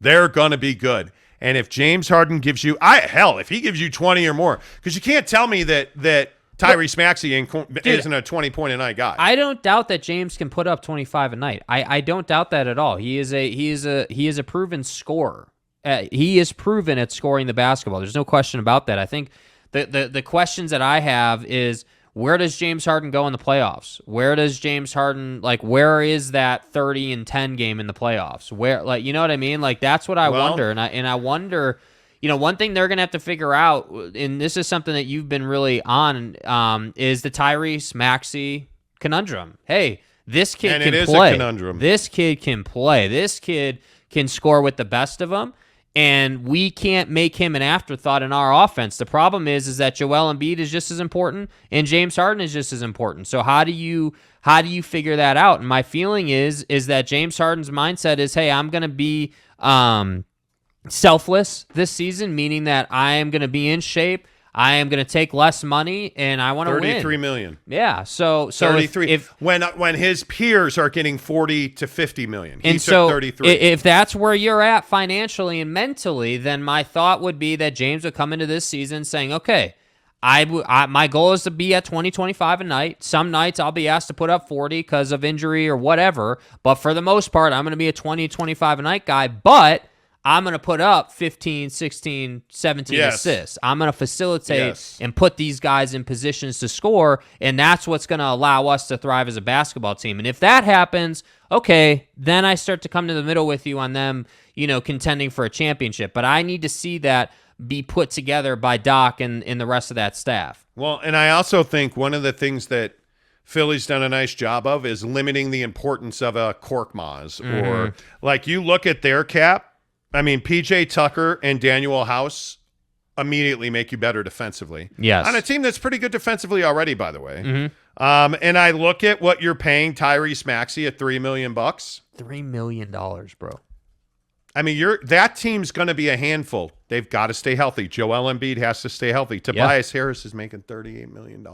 They're going to be good. And if James Harden gives you, if he gives you 20 or more, because you can't tell me that Tyrese Maxey isn't a 20-point-a-night guy. I don't doubt that James can put up 25 a night. I don't doubt that at all. He is a proven scorer. He is proven at scoring the basketball. There's no question about that. I think the questions that I have is, where does James Harden go in the playoffs? Where does James Harden, where is that 30 and 10 game in the playoffs? Where, you know what I mean? That's what I wonder. And I wonder, one thing they're going to have to figure out, and this is something that you've been really on, is the Tyrese Maxey conundrum. Hey, this kid can play. A conundrum. This kid can play. This kid can score with the best of them. And we can't make him an afterthought in our offense. The problem is that Joel Embiid is just as important and James Harden is just as important. So how do you figure that out? And my feeling is that James Harden's mindset is, hey, I'm going to be selfless this season, meaning that I am going to be in shape. I am going to take less money, and I want to win. $33 million. Yeah, so 33. When his peers are getting 40 to 50 million, he took 33. If that's where you're at financially and mentally, then my thought would be that James would come into this season saying, okay, my goal is to be at 20, 25 a night. Some nights I'll be asked to put up 40 because of injury or whatever, but for the most part, I'm going to be a 20, 25 a night guy, but I'm going to put up 15, 16, 17 assists. I'm going to facilitate and put these guys in positions to score, and that's what's going to allow us to thrive as a basketball team. And if that happens, okay, then I start to come to the middle with you on them, contending for a championship. But I need to see that be put together by Doc and the rest of that staff. Well, and I also think one of the things that Philly's done a nice job of is limiting the importance of a Korkmaz. Or you look at their cap, I mean, P.J. Tucker and Daniel House immediately make you better defensively. Yes. On a team that's pretty good defensively already, by the way. Mm-hmm. And I look at what you're paying Tyrese Maxey at $3 million. $3 million, bro. I mean, that team's going to be a handful. They've got to stay healthy. Joel Embiid has to stay healthy. Tobias Harris is making $38 million.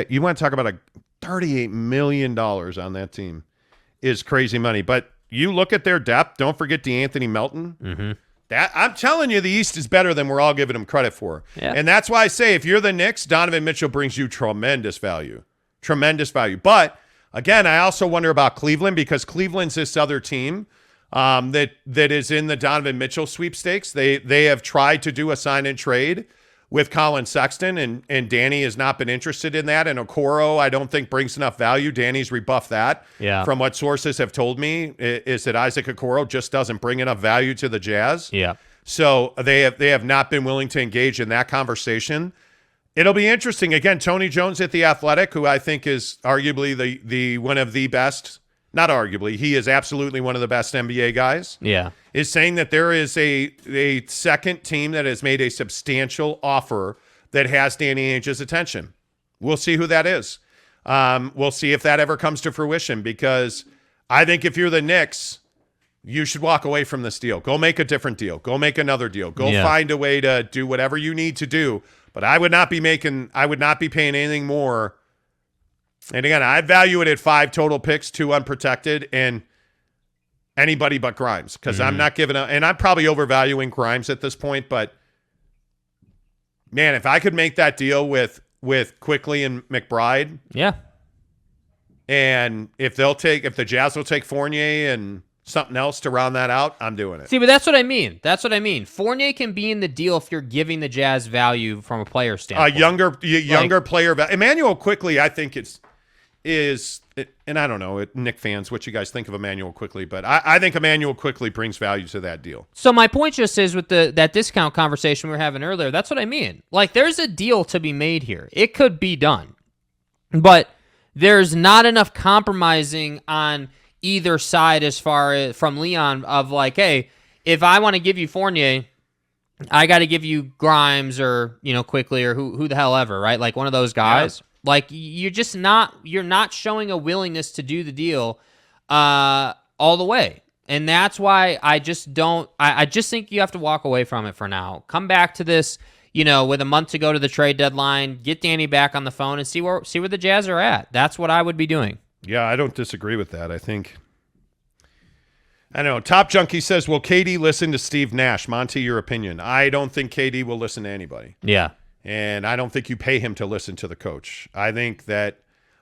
You want to talk about a $38 million on that team is crazy money. But you look at their depth. Don't forget DeAnthony Melton. Mm-hmm. That I'm telling you, the East is better than we're all giving him credit for. Yeah. And that's why I say, if you're the Knicks, Donovan Mitchell brings you tremendous value. Tremendous value. But, again, I also wonder about Cleveland, because Cleveland's this other team that is in the Donovan Mitchell sweepstakes. They have tried to do a sign and trade with Colin Sexton, and Danny has not been interested in that. And Okoro, I don't think brings enough value. Danny's rebuffed that. Yeah. From what sources have told me, is that Isaac Okoro just doesn't bring enough value to the Jazz. Yeah. So they have not been willing to engage in that conversation. It'll be interesting. Again, Tony Jones at The Athletic, who I think is arguably the one of the best, not arguably, he is absolutely one of the best NBA guys. Yeah. Is saying that there is a second team that has made a substantial offer that has Danny Ainge's attention. We'll see who that is. We'll see if that ever comes to fruition, because I think if you're the Knicks, you should walk away from this deal. Go make a different deal. Go make another deal. Go find a way to do whatever you need to do. But I would not be paying anything more. And again, I value it at 5 total picks, 2 unprotected, and anybody but Grimes, because I'm not giving up, and I'm probably overvaluing Grimes at this point. But man, if I could make that deal with Quickly and McBride, yeah, and if the Jazz will take Fournier and something else to round that out, I'm doing it. See, but that's what I mean. Fournier can be in the deal if you're giving the Jazz value from a player standpoint. A younger player. Emmanuel Quickly, I think is, and I don't know, Knick fans, what you guys think of Emmanuel Quickly, but I think Emmanuel Quickly brings value to that deal. So my point just is with that discount conversation we were having earlier, that's what I mean. Like, there's a deal to be made here. It could be done. But there's not enough compromising on either side as far as from Leon of like, hey, if I want to give you Fournier, I got to give you Grimes or, Quickly or who the hell ever, right? Like one of those guys. Yeah. Like you're not showing a willingness to do the deal all the way. And that's why I just think you have to walk away from it for now. Come back to this, with a month to go to the trade deadline, get Danny back on the phone and see where the Jazz are at. That's what I would be doing. Yeah, I don't disagree with that. I know. Top Junkie says, will KD listen to Steve Nash? Monty, your opinion. I don't think KD will listen to anybody. Yeah. And I don't think you pay him to listen to the coach. I think that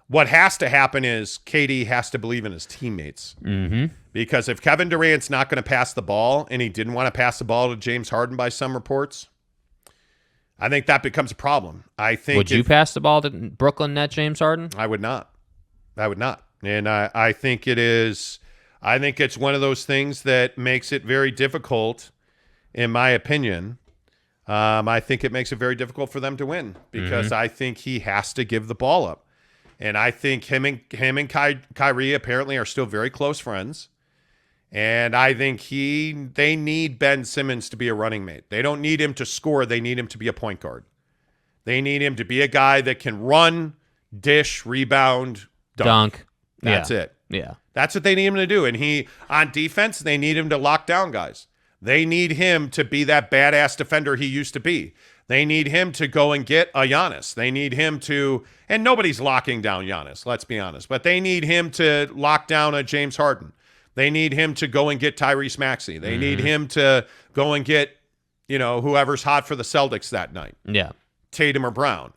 what has to happen is KD has to believe in his teammates. Mm-hmm. Because if Kevin Durant's not going to pass the ball, and he didn't want to pass the ball to James Harden by some reports, I think that becomes a problem. Would you pass the ball to Brooklyn net James Harden? I would not. And I think it's one of those things that makes it very difficult, in my opinion. I think it makes it very difficult for them to win, because I think he has to give the ball up. And I think him and Kyrie apparently are still very close friends. And I think they need Ben Simmons to be a running mate. They don't need him to score. They need him to be a point guard. They need him to be a guy that can run, dish, rebound, dunk. That's it. Yeah. That's what they need him to do. And on defense, they need him to lock down guys. They need him to be that badass defender he used to be. They need him to go and get a Giannis. They need him to, and nobody's locking down Giannis, let's be honest, but they need him to lock down a James Harden. They need him to go and get Tyrese Maxey. They need him to go and get, whoever's hot for the Celtics that night. Yeah. Tatum or Brown.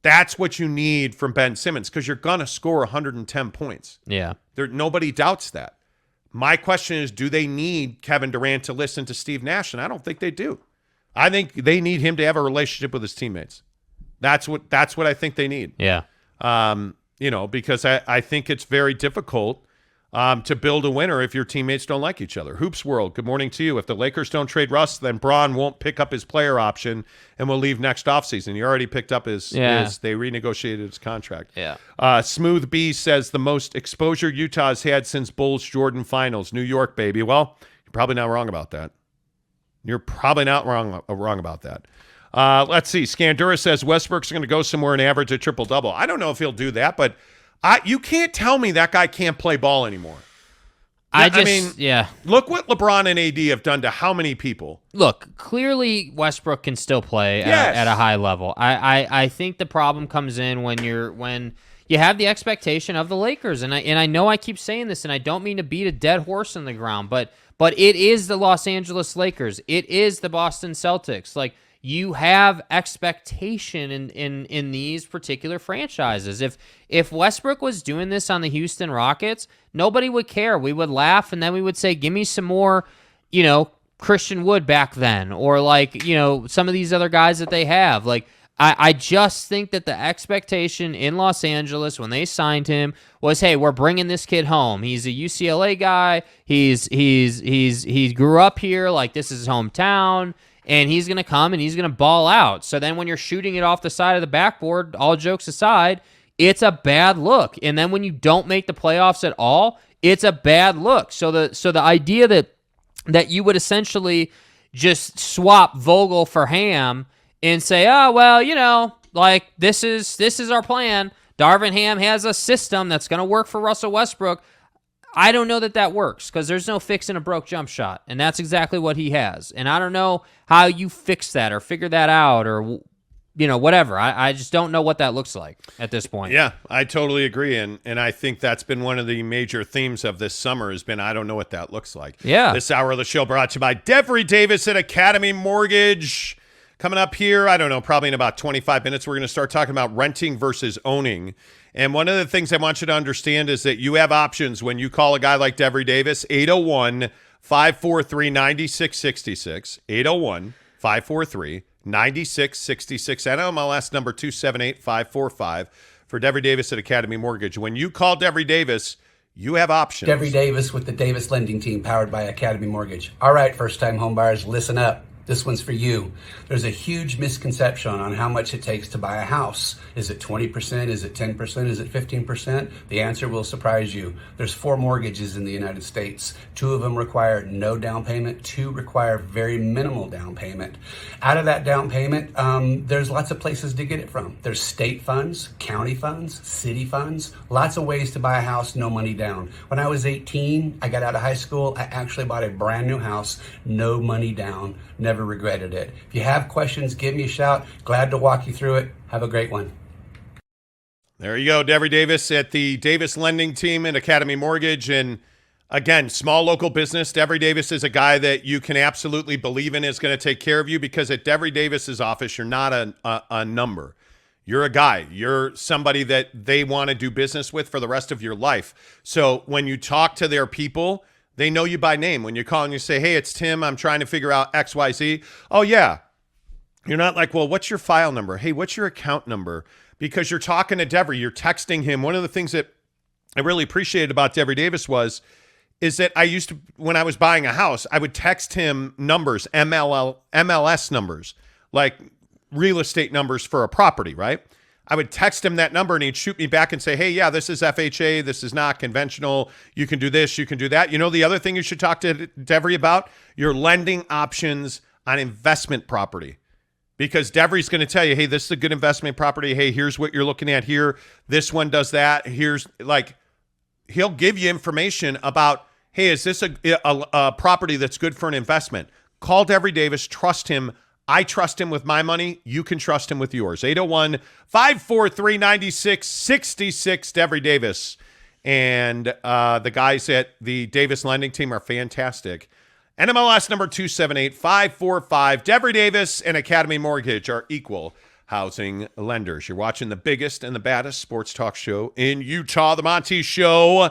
That's what you need from Ben Simmons, because you're going to score 110 points. Yeah. Nobody doubts that. My question is, do they need Kevin Durant to listen to Steve Nash? And I don't think they do. I think they need him to have a relationship with his teammates. That's what I think they need. Yeah. Because I think it's very difficult to build a winner if your teammates don't like each other. Hoops World, good morning to you. If the Lakers don't trade Russ, then Braun won't pick up his player option and will leave next offseason. He already picked up his they renegotiated his contract. Yeah. Smooth B says the most exposure Utah's had since Bulls Jordan Finals. New York, baby. Well, you're probably not wrong about that. Let's see. Scandura says Westbrook's going to go somewhere and average a triple-double. I don't know if he'll do that, but you can't tell me that guy can't play ball anymore. Look what LeBron and AD have done to how many people. Look, clearly Westbrook can still play at a high level. I think the problem comes in when you have the expectation of the Lakers, and I know I keep saying this, and I don't mean to beat a dead horse in the ground, but it is the Los Angeles Lakers. It is the Boston Celtics. Like, you have expectation in these particular franchises. If Westbrook was doing this on the Houston Rockets, nobody would care. We would laugh, and then we would say, give me some more, Christian Wood back then, or some of these other guys that they have. Like, I just think that the expectation in Los Angeles when they signed him was, hey, we're bringing this kid home. He's a UCLA guy. He grew up here. Like, this is his hometown, and he's going to come and he's going to ball out. So then when you're shooting it off the side of the backboard, all jokes aside, it's a bad look. And then when you don't make the playoffs at all, it's a bad look. So the idea that you would essentially just swap Vogel for Ham and say, oh, well, this is our plan. Darvin Ham has a system that's going to work for Russell Westbrook. I don't know that works, because there's no fixing a broke jump shot, and that's exactly what he has. And I don't know how you fix that or figure that out or whatever. I just don't know what that looks like at this point. Yeah, I totally agree. And I think that's been one of the major themes of this summer has been, I don't know what that looks like. Yeah. This hour of the show brought to you by Devery Davis at Academy Mortgage. Coming up here, I don't know, probably in about 25 minutes, we're going to start talking about renting versus owning. And one of the things I want you to understand is that you have options when you call a guy like Devery Davis, 801-543-9666, 801-543-9666. NMLS number 278545 for Devery Davis at Academy Mortgage. When you call Devery Davis, you have options. Devery Davis with the Davis Lending Team, powered by Academy Mortgage. All right, first-time homebuyers, listen up. This one's for you. There's a huge misconception on how much it takes to buy a house. Is it 20%? Is it 10%? Is it 15%? The answer will surprise you. There's 4 mortgages in the United States. 2 of them require no down payment. 2 require very minimal down payment. Out of that down payment, there's lots of places to get it from. There's state funds, county funds, city funds, lots of ways to buy a house, no money down. When I was 18, I got out of high school. I actually bought a brand new house, no money down. Never regretted it. If you have questions, give me a shout. Glad to walk you through it. Have a great one. There you go, Devery Davis at the Davis Lending Team and Academy Mortgage. And again, small local business. Devery Davis is a guy that you can absolutely believe in is going to take care of you, because at Devery Davis's office, you're not a number. You're a guy. You're somebody that they want to do business with for the rest of your life. So when you talk to their people, they know you by name. When you call and you say, hey, it's Tim, I'm trying to figure out XYZ. Oh, yeah. You're not like, well, what's your file number? Hey, what's your account number? Because you're talking to Devery. You're texting him. One of the things that I really appreciated about Devery Davis is that I used to, when I was buying a house, I would text him numbers, MLS numbers, like real estate numbers for a property, right? I would text him that number and he'd shoot me back and say, hey, yeah, this is FHA. This is not conventional. You can do this. You can do that. You know, the other thing you should talk to Devery about, your lending options on investment property, because Devery's going to tell you, hey, this is a good investment property. Hey, here's what you're looking at here. This one does that. Here's he'll give you information about, hey, is this a property that's good for an investment? Call Devery Davis. Trust him. I trust him with my money. You can trust him with yours. 801-543-9666, Devery Davis. And the guys at the Davis Lending Team are fantastic. NMLS number 278545. Devery Davis and Academy Mortgage are equal housing lenders. You're watching the biggest and the baddest sports talk show in Utah, The Monty Show.